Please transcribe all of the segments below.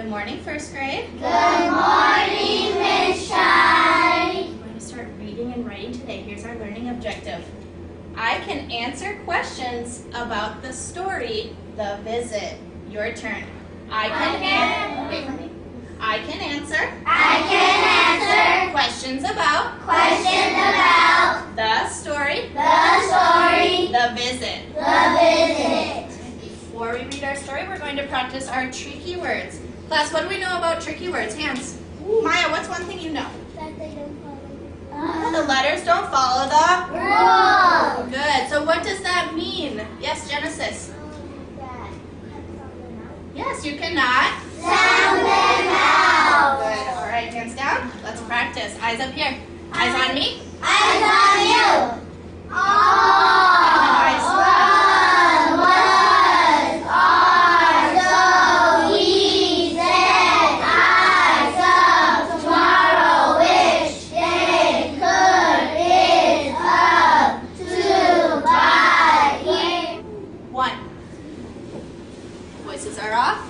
Good morning, first grade. Good morning, Miss Shai. We're going to start reading and writing today. Here's our learning objective. I can answer questions about the story, The Visit. Your turn. I can answer questions about the story, The Visit. Before we read our story, we're going to practice our tricky words. Class, what do we know about tricky words? Hands. Maya, what's one thing you know? That they don't follow The letters don't follow the rules. Good. So what does that mean? Yes, Genesis. Yes, you cannot Sound them out. Good. All right, hands down. Let's practice. Eyes up here. Eyes on me. Eyes on you. Eyes. Was, are, so, we, said, I, so, tomorrow, which, day, could, is, up, to, by, here. 1. Voices are off.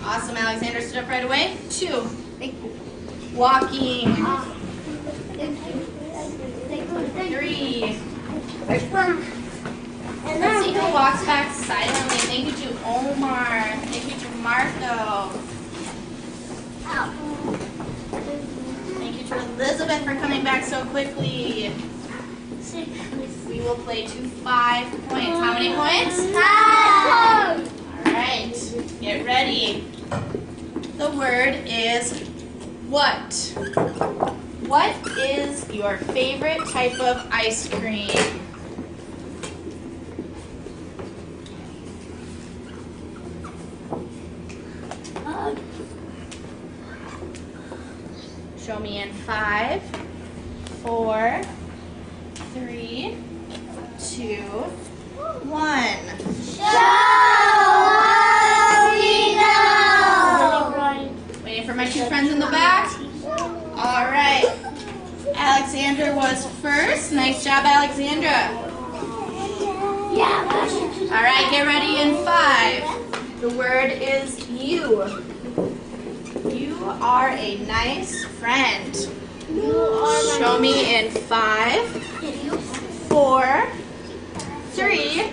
Awesome. Alexander stood up right away. 2. Walking. 3. Let's see who walks back silently. Thank you to Omar. Thank you to Marco. Thank you to Elizabeth for coming back so quickly. We will play to 5 points. How many points? 5. All right. Get ready. The word is what? What is your favorite type of ice cream? Show me in 5, 4, 3, 2, 1. Waiting for my 2 friends in the back. All right. Alexandra was first. Nice job, Alexandra. All right, get ready in 5. The word is you. You are a nice friend. Show me in 5, 4, 3,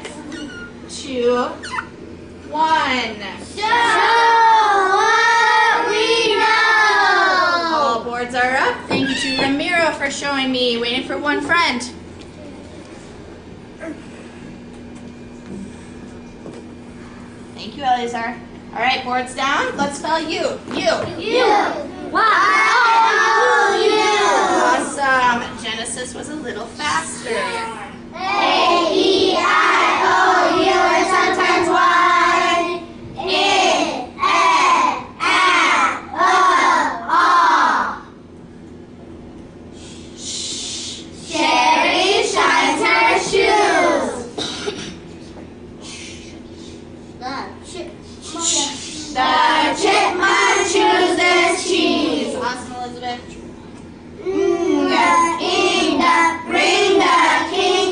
2, 1. All boards are up. Thank you to Ramiro for showing me. Waiting for 1 friend. Thank you, Eleazar. All right, boards down. Let's spell you. You. Awesome. Genesis was a little faster. A-E-I-O-U or sometimes Y. Sherry shines her shoes. The chipmunk chooses cheese. Awesome, Elizabeth. Bring the king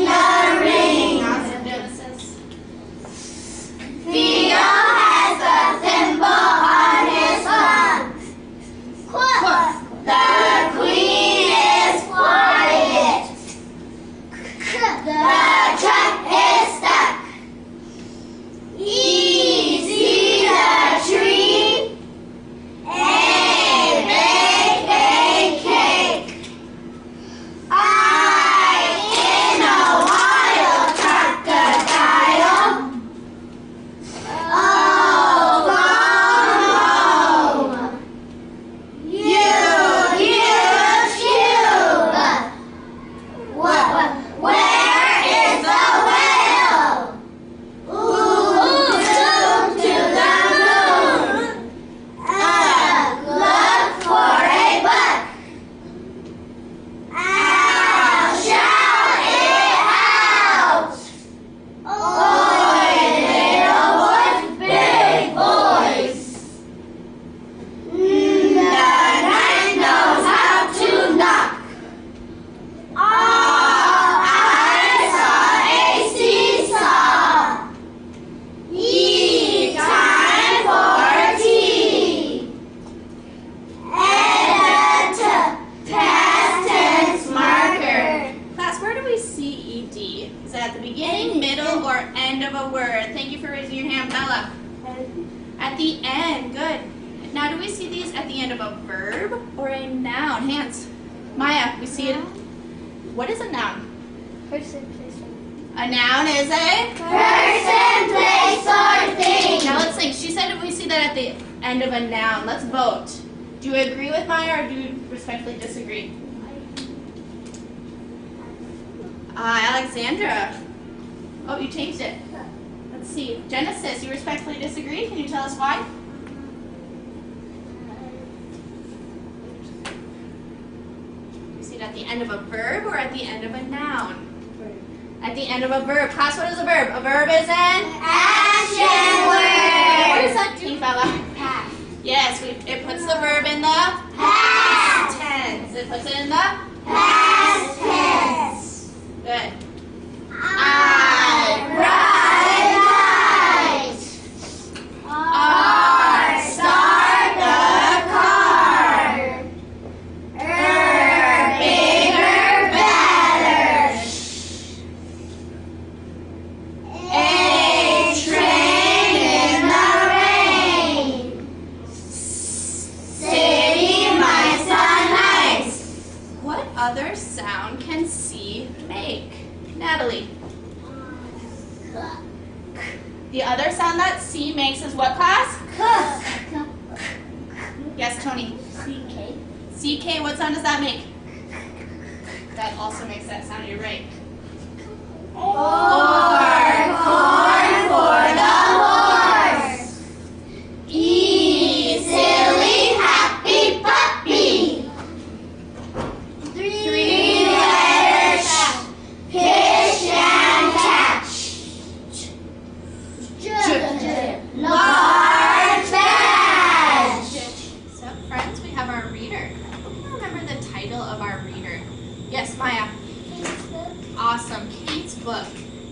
Is it at the beginning, middle, or end of a word? Thank you for raising your hand, Bella. At the end, good. Now, do we see these at the end of a verb or a noun? Hands. Maya, we see it. What is a noun? Person, place, or A noun is a? Person, place, or thing. Now let's think. She said we see that at the end of a noun. Let's vote. Do you agree with Maya or do you respectfully disagree? Alexandra. Oh, you changed it. Let's see. Genesis, you respectfully disagree? Can you tell us why? You see it at the end of a verb or at the end of a noun? At the end of a verb. Class, what is a verb? A verb is an Action word. What does that do, fella? past. Yes, it puts the verb in the Past. tense. It puts it in the Past tense. good. I ride light. R start the car. Bigger, better. A train in the rain. City, my sunlight. What other sound can C make? Natalie. The other sound that C makes is what, class? Yes, Tony. CK. CK, what sound does that make? That also makes that sound, you're right. Corn for the horse. E, silly, happy puppy. Three letters. Fish and catch. Large badge. So, friends, we have our reader. Who can remember the title of our reader? Yes, Maya. Awesome. Kate's book.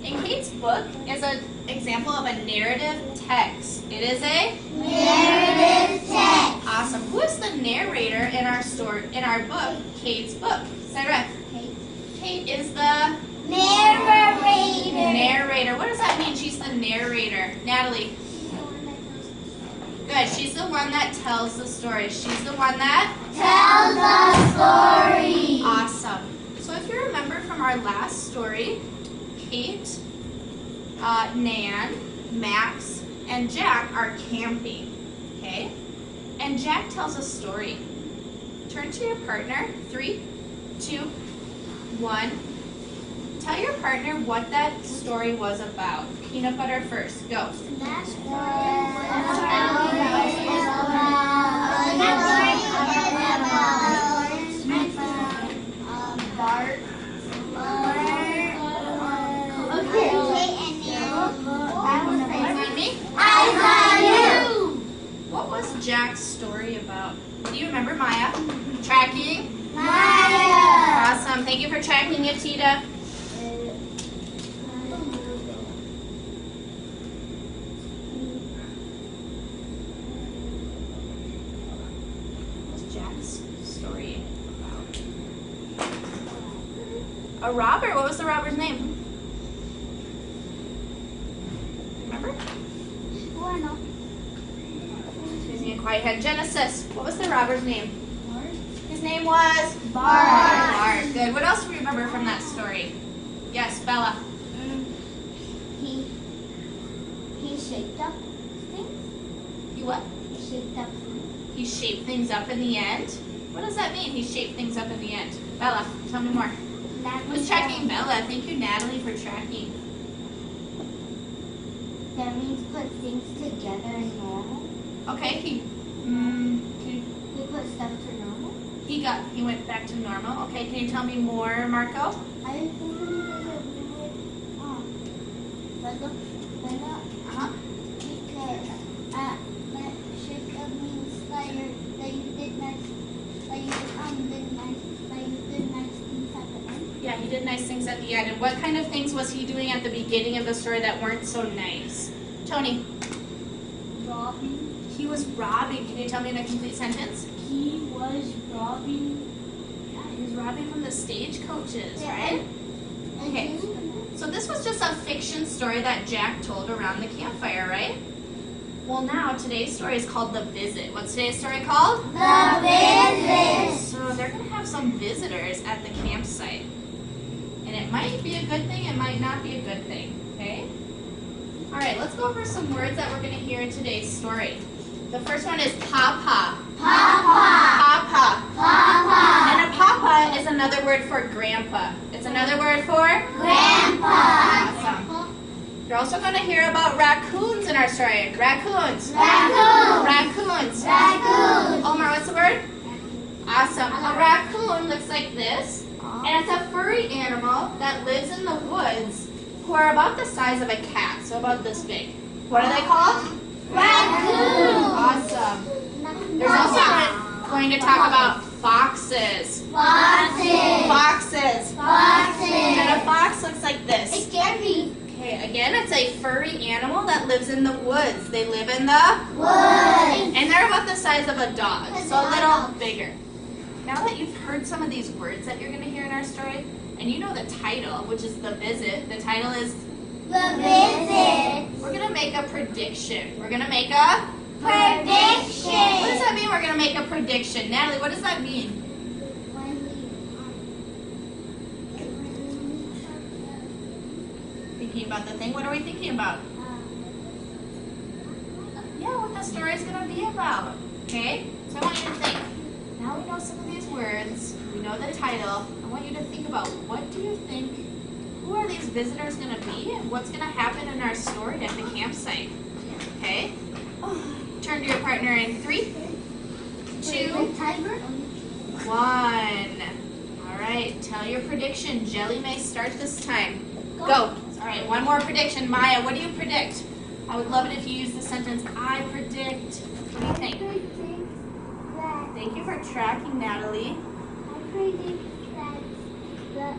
And Kate's book is an example of a narrative text. It is a Narrative text. awesome. Who is the narrator in our story, in our book, Kate's book? Sarah. Kate is the Narrator. narrator. What does that mean? She's the narrator. Natalie. Good. She's the one that tells the story. She's the one that Tell the story. awesome. So if you remember from our last story, Kate, Nan, Max, and Jack are camping, okay? And Jack tells a story. Turn to your partner. 3, 2, 1. Tell your partner what that story was about. Peanut butter first. Go. Find me. What was Jack's story about? Do you remember, Maya? Tracking? Awesome. Thank you for tracking it, Tita. What's Jack's story about? A robber. What was the robber's name? Remember? Using a quiet head. Genesis. What was the robber's name? His name was Bart. Good. What else do we remember from that story? Yes, Bella. He shaped up things. He what? He shaped up things. He shaped things up in the end. What does that mean? He shaped things up in the end. Bella, tell me more. Who's tracking Bella? Thank you, Natalie, for tracking. That means put things together in normal. Okay, he put stuff to normal. he went back to normal. Okay, can you tell me more, Marco? I think there's a weird Bella, Uh-huh. because that shaped up means that you did nice things at the end. Yeah, he did nice things at the end. And what kind of things was he doing at the beginning of the story that weren't so nice? Tony. Robbing. He was robbing. Can you tell me in a complete sentence? He was robbing. Yeah, he was robbing from the stagecoaches, right? And Okay. So this was just a fiction story that Jack told around the campfire, right? Well, now today's story is called The Visit. What's today's story called? The visit. So they're going to have some visitors at the campsite. And it might be a good thing, it might not be a good thing, okay? All right, let's go over some words that we're going to hear in today's story. The first one is papa. Papa. Papa. Papa. And a papa is another word for grandpa. It's another word for? Grandpa. Awesome. You're also going to hear about raccoons in our story. Raccoons. Raccoon. Raccoons. Raccoon. Omar, what's the word? Awesome. A raccoon looks like this. And it's a furry animal that lives in the woods who are about the size of a cat, so about this big. What are they called? Raccoon. Awesome. There's also going to talk about foxes. Foxes. Foxes. Foxes. And a fox looks like this. It scared me. Okay, again, it's a furry animal that lives in the woods. They live in the Woods. and they're about the size of a dog, so a little bigger. Now that you've heard some of these words that you're going to hear in our story, and you know the title, which is The Visit, the title is, The visit. we're going to make a prediction. We're going to make a, Prediction. what does that mean we're going to make a prediction? Natalie, what does that mean? Thinking about the thing, what are we thinking about? Yeah, what the story is going to be about. Okay? So I want you to think. Now we know some of these words, we know the title. I want you to think about what do you think, who are these visitors going to be and what's going to happen in our story at the campsite. Okay? Turn to your partner in 3, 2, 1. All right, tell your prediction. Jelly may start this time. Go. All right, one more prediction. Maya, what do you predict? I would love it if you use the sentence, I predict. What do you think? Thank you for tracking, Natalie. I predict that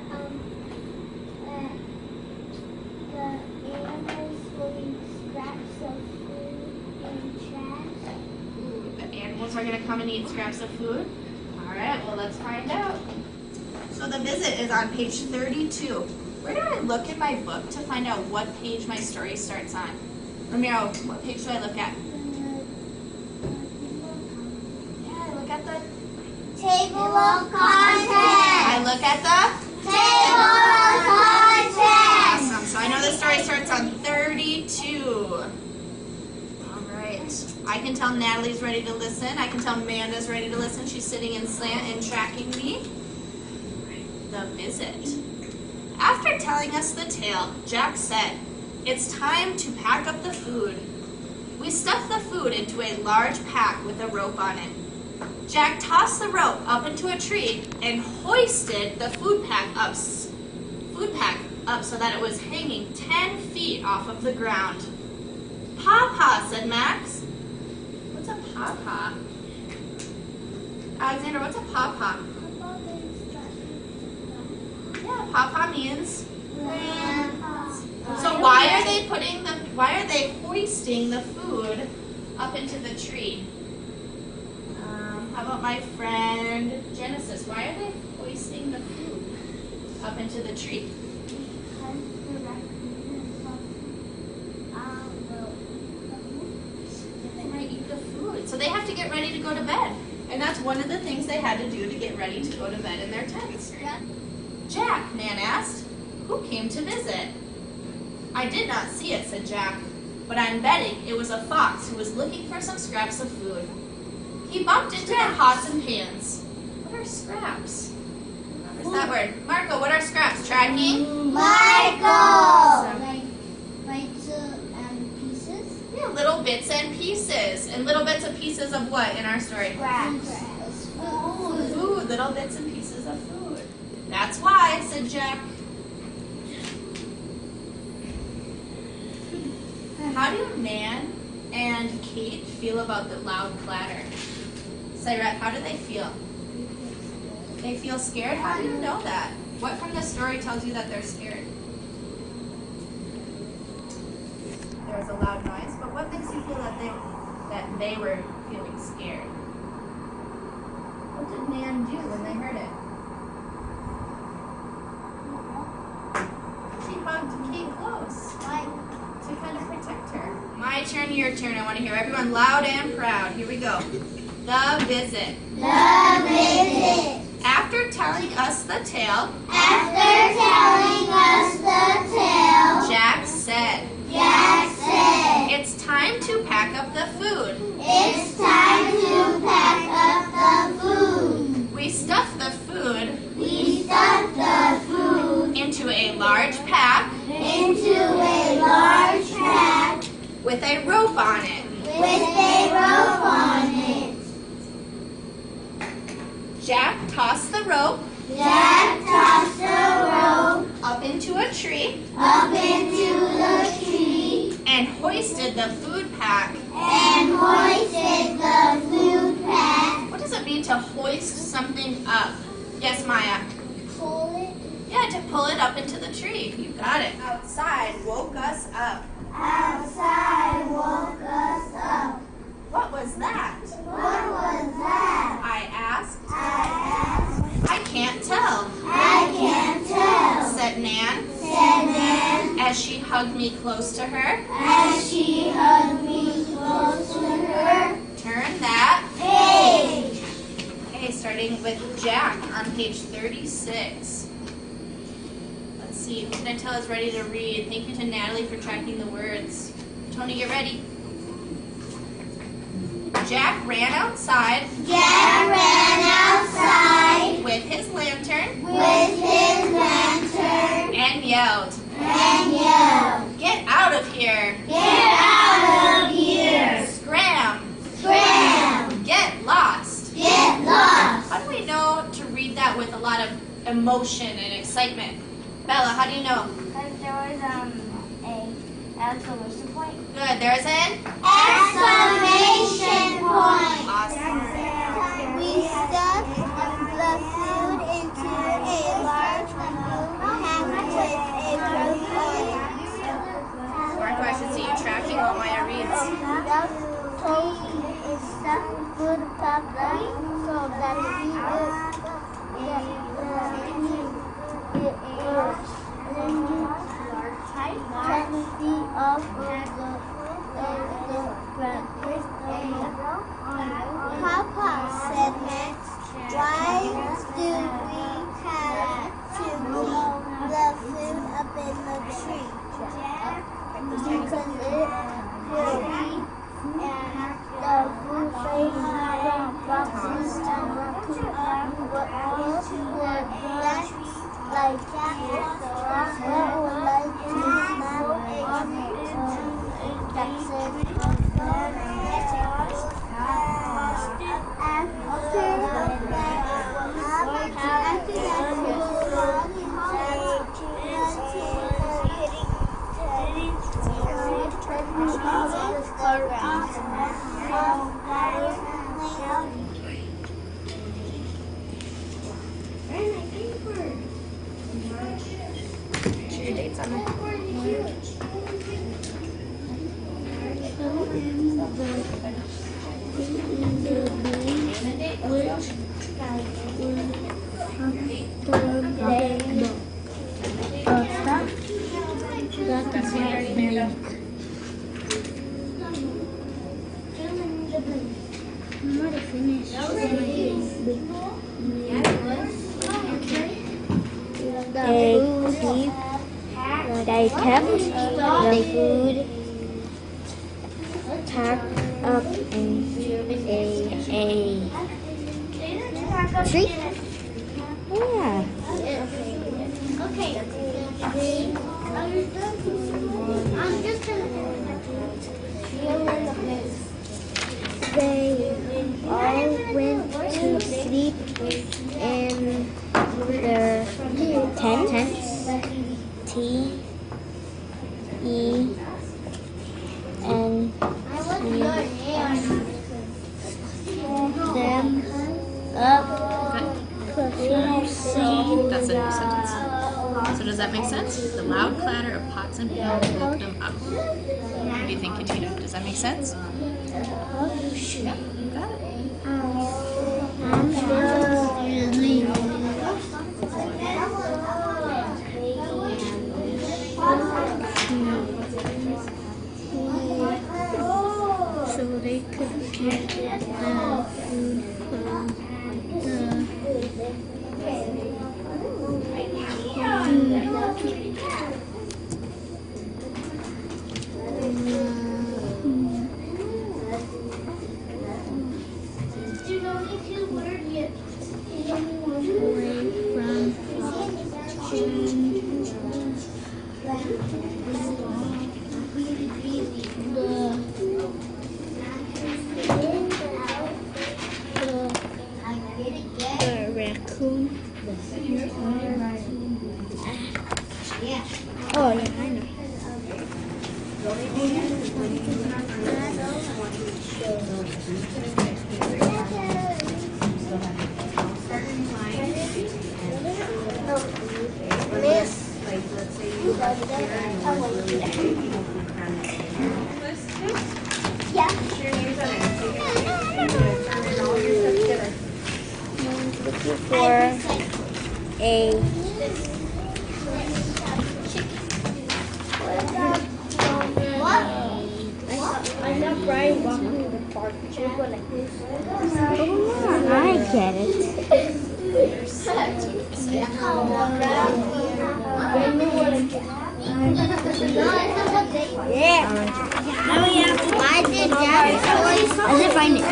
the animals will eat scraps of food and trash. Ooh, the animals are going to come and eat scraps of food? All right, well, let's find out. So the visit is on page 32. Where do I look in my book to find out what page my story starts on? Ramiro, what page do I look at? Yeah, I look at the... Table of contents. I look at the... Table of contents. Awesome. So I know the story starts on 32. All right. I can tell Natalie's ready to listen. I can tell Amanda's ready to listen. She's sitting in slant and tracking me. The visit. After telling us the tale, Jack said, "It's time to pack up the food." We stuffed the food into a large pack with a rope on it. Jack tossed the rope up into a tree and hoisted the food pack up so that it was hanging 10 feet off of the ground. "Papa," said Max. What's a papa? Alexander, what's a papa? Yeah, papa means. So why are they hoisting the food up into the tree? How about my friend Genesis? Why are they hoisting the food up into the tree? They might eat the food. So they have to get ready to go to bed. And that's one of the things they had to do to get ready to go to bed in their tents. Jack, Nan asked, "Who came to visit?" "I did not see it," said Jack, "but I'm betting it was a fox who was looking for some scraps of food. He bumped into the pots and pans." What are scraps? What's that word? Marco, what are scraps? Tracking? Michael. Awesome. And pieces. Yeah, little bits and pieces. And little bits and pieces of what in our story? Food, little bits and pieces of food. "That's why," said Jack. How do Nan and Kate feel about the loud clatter? Cyrette, how do they feel? They feel scared? How do you know that? What from the story tells you that they're scared? There was a loud noise, but what makes you feel that they were feeling scared? What did Nan do when they heard it? She hugged have to keep close? To kind of protect her. My turn, your turn. I want to hear everyone loud and proud. Here we go. The visit. The visit. After telling us the tale, After telling us the tale, Jack said, It's time to pack up the food. It's time to pack up the food. We stuffed the food We stuffed the food into a large pack into a large pack with a rope on it. with a rope on it. Jack tossed the rope Jack tossed the rope up into a tree up into the tree and hoisted the food pack. and hoisted the food pack. What does it mean to hoist something up? Yes, Maya. Pull it Yeah, to pull it up into the tree. You got it. Outside woke us up. outside, woke us up. What was that? What was that? I asked. I asked. I can't tell, I can't tell, said Nan said Nan, as she hugged me close to her. as she hugged me close to her. Turn that. Page. Okay, starting with Jack on page 36. Let's see, who can I tell is ready to read? Thank you to Natalie for tracking the words. Tony, get ready. Jack ran outside Jack ran outside with his lantern with his lantern and yelled, "Get out of here! out of here! Scram! Scram! Get lost!" Get lost! How do we know to read that with a lot of emotion and excitement? Bella, how do you know? Because there was a exclamation point. Good, there's an Exclamation point! awesome. We stuffed the food into a large food pack with a rope on it. Marco, I should see you tracking while Maya reads. Told is stuffed food packed up so that he is custody of the ground. Papa said, Max, why do we have to keep the food up in the tree? Because it will be and the food from boxes and what would that like what would like to snap on it? That's it. Share your dates on there. They kept the food packed up in a tree. Yeah. Okay. I'm just They all went to sleep in their tents. T E N them up closely. That's a new sentence. So does that make sense? The loud clatter of pots and pans woke them up. What do you think, Katina? Does that make sense? Yeah, you got it. get the food from the raccoon. Oh yeah, I know. Looking for a I saw Brian walking in the park. Should we go like this? Oh, I get it. Yeah. Now we have to. I did that. I did find it.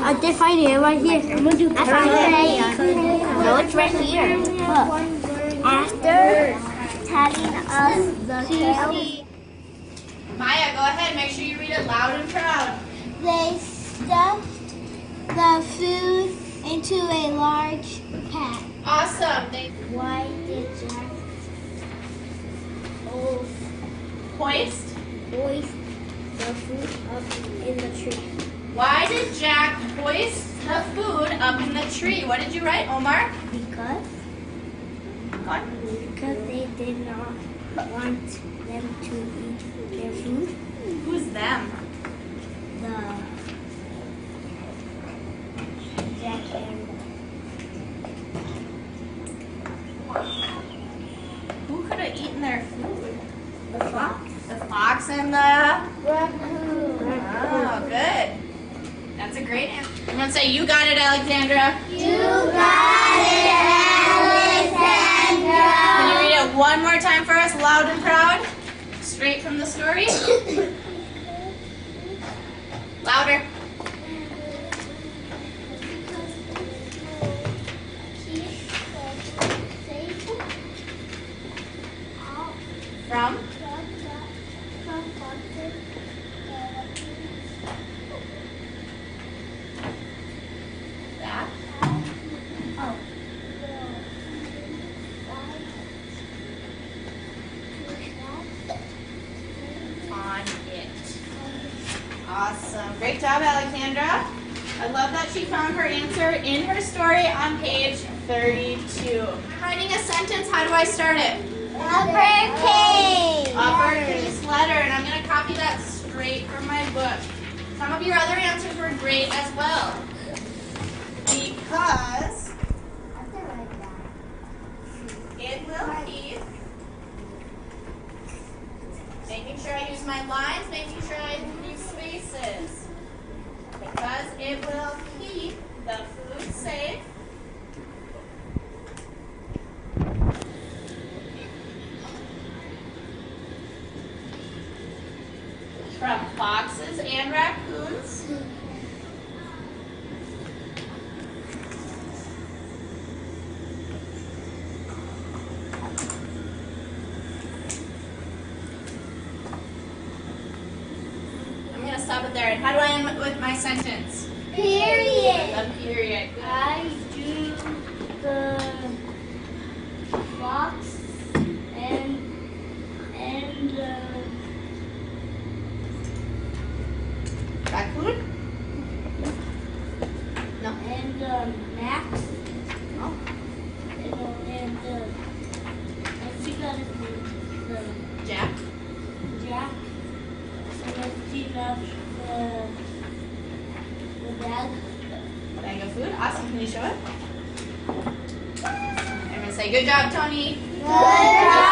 I did find it right here. I'm gonna do I found it. No, it's right here. Look. After telling us the tale, Maya, go ahead. Make sure you read it loud and proud. They stuffed the food into a large pat. Awesome. Why did Jack Hoist. hoist the food up in the tree? Why did Jack hoist the food up in the tree? What did you write, Omar? Because they did not want them to eat their food. Who's them? The Jack and Who could have eaten their food? the fox. The fox and the... Raccoon. Oh, good. That's a great answer. I'm going to say, you got it, Alexandra. You got it, Alexandra. Can you read it one more time for us, loud and proud? Straight from the story. Louder. From? That. On it. Awesome. Great job, Alexandra. I love that she found her answer in her story on page 32. Writing a sentence, how do I start it? Uppercase. Uppercase letter, and I'm going to copy that straight from my book. Some of your other answers were great as well. Because it will keep, making sure I use my lines, making sure I use spaces. Because it will keep the food safe. From foxes and raccoons. I'm going to stop it there. And how do I end with my sentence? Period. A period. I do the fox and Raccoon? No. and Max. No. And let's see that is the Jack? Jack. And let's see that the bag. Bag of food. Awesome. Can you show it? I'm going to say, good job, Tony. Good job.